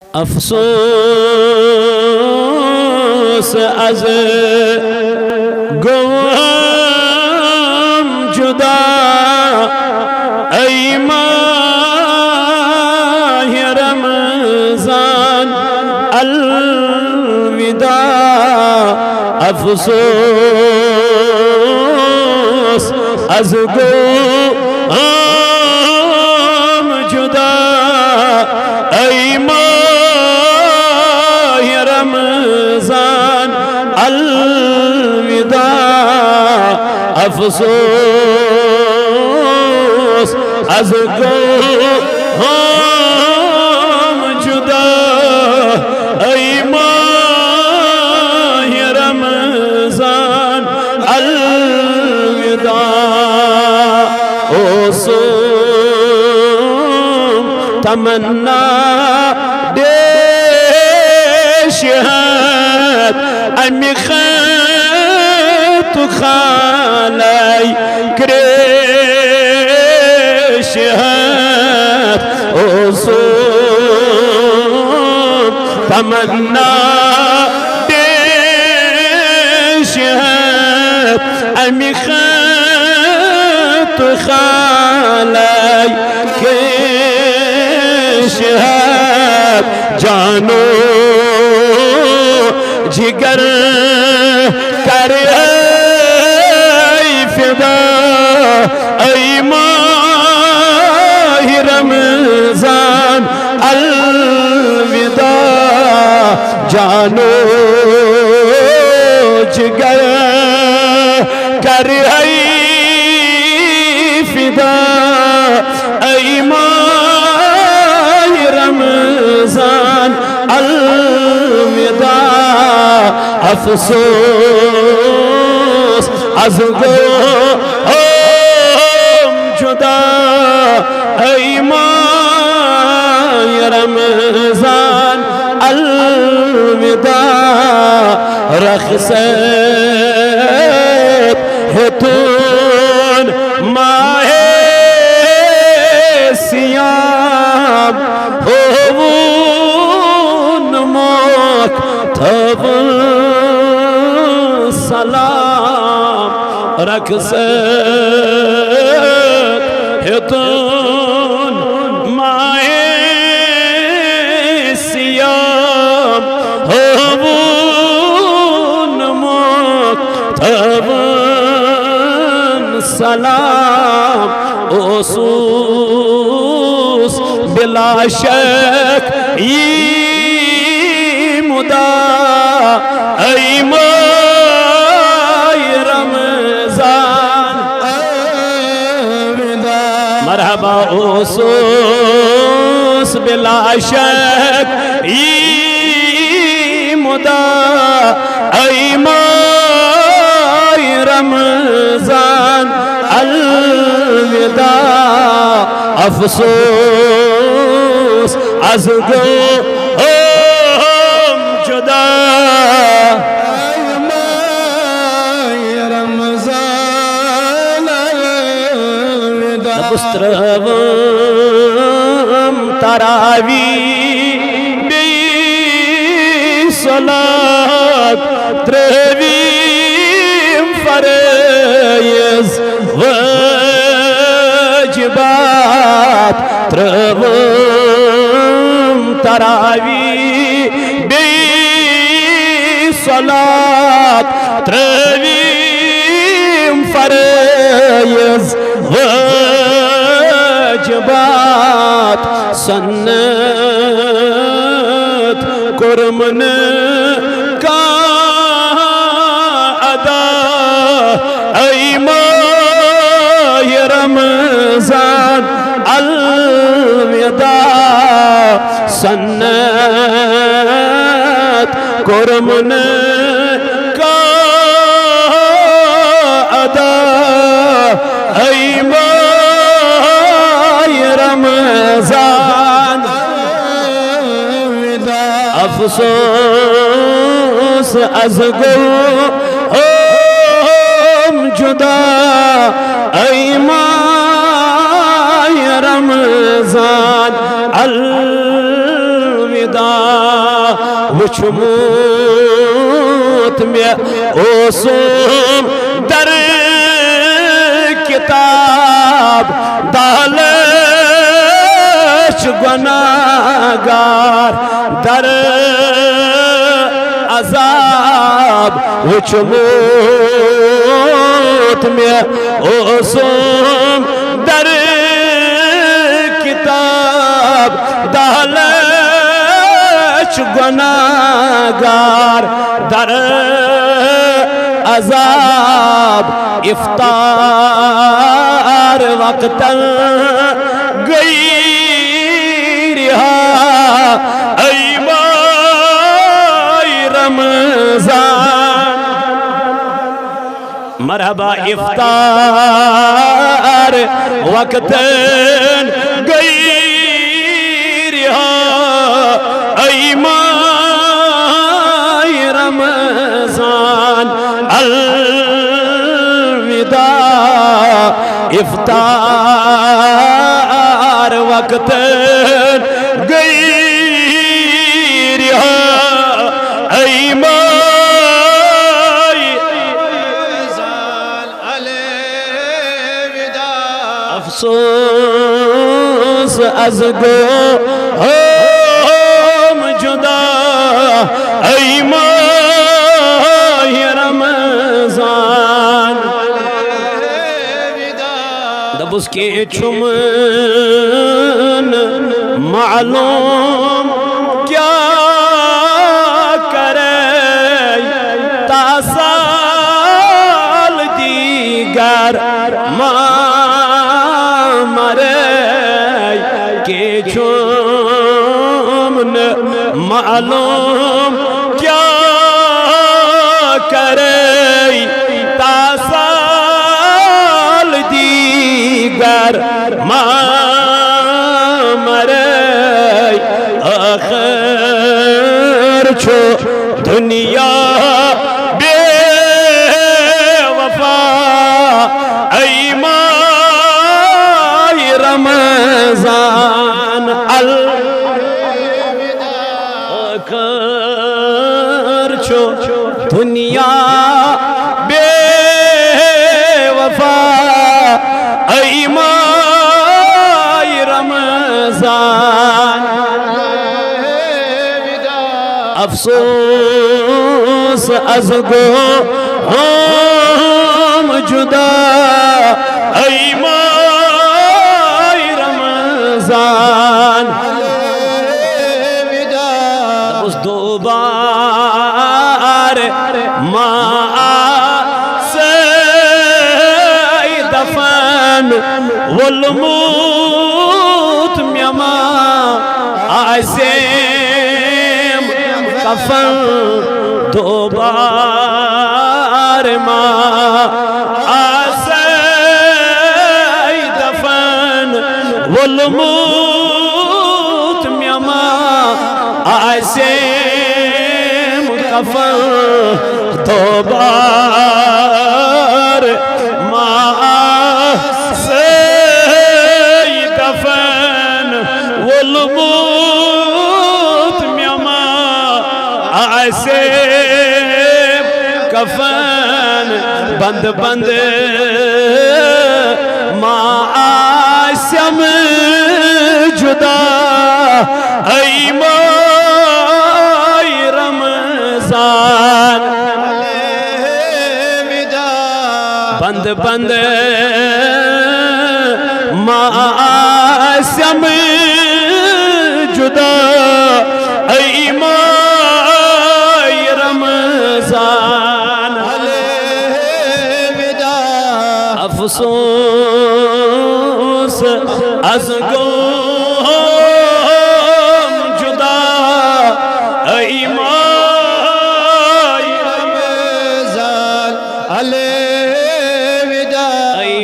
अफसोस अज गोम जुदा ऐ माह रमज़ान अलविदा। अफसोस अज गोम जुदा ऐ माह रमज़ान अलविदा। अफसोस अज गोम जुदा ऐ माह रमज़ान अलविदा। ओ सोम तमन्ना شهاد أمي خات خالي كريش شهاد أصوم تمنى شهاد أمي خات خالي كريش شهاد جانو जिगर कर फिदा ऐ माह रमज़ान अलविदा। जानो जिगर कर फिदा ऐ माह रमज़ान अलविदा। अफसोस अज गोम जुदा ऐ माह रमज़ान अलविदा। रख़्सत है तून माहे सियाम होवून मोक तबन सलाम। रख़्सत है तून माए सियाम होवून मोक तबन सलाम। ओसूस बिला शक मुदा ऐ माह रमज़ान अलविदा। मरहबा ओसूस बिला शक मुदा ऐ माह रमज़ान अलविदा। अफसोस अज गोम जुदा रमज़ान अलविदा। नबुस्त्रवम तरावी बी सलात त्रवीम फरयज़ वाजिबात। त्रवम तरावी बी सलात त्रवीम फरयज़ वाजिबात। सन्नत कुर्मन का अदा ऐ माह रमज़ान अलविदा। सन्नत कुर्मन का अदा ऐ माह रमज़ान अलविदा। अफसोस अज गोम जुदा ऐ माह रमज़ान अलविदा। वुचमुत मे ओसुम दर किताब दालच गुनाहगार दर अजाब वुचमुत मे ओसुम दर किताब दालच गुनाहगार दर अजाब इफ्तार वक्त गई रिहा ऐ माह रमजान मरहबा इफ्तार वक्त गई रिहा ऐ माह रमजान अलविदा इफ्तार वक्त गई रिहा ऐ माह रमजान अलविदा अफसोस अज़ गो हम जुदा ऐ माह रमजान दबुस के छुमन मालूम क्या करे तासाल दीगर मरे के छुमन मालूम क्या करे तासाल दीगर मरे आखिर छो दुनिया बेवफा ऐ माह रमजान अलविदा आखिर छो दुनिया बेवफा ऐ माह रमजान अफसोस अज़ गो हम जुदा ऐ माह रमजान उस दो बार से दफन वलमूत म्यमा आसे कफन दो बार आसे दफन वलमूत म्यमा आसे कफन दो बार से दफन वलमूत म्यमा ऐसे कफन बंद बंद मासम जुदा ऐ माह रमजान बंद बंद मासम जुदा ऐ माह रमजान अफसोस अज़ गो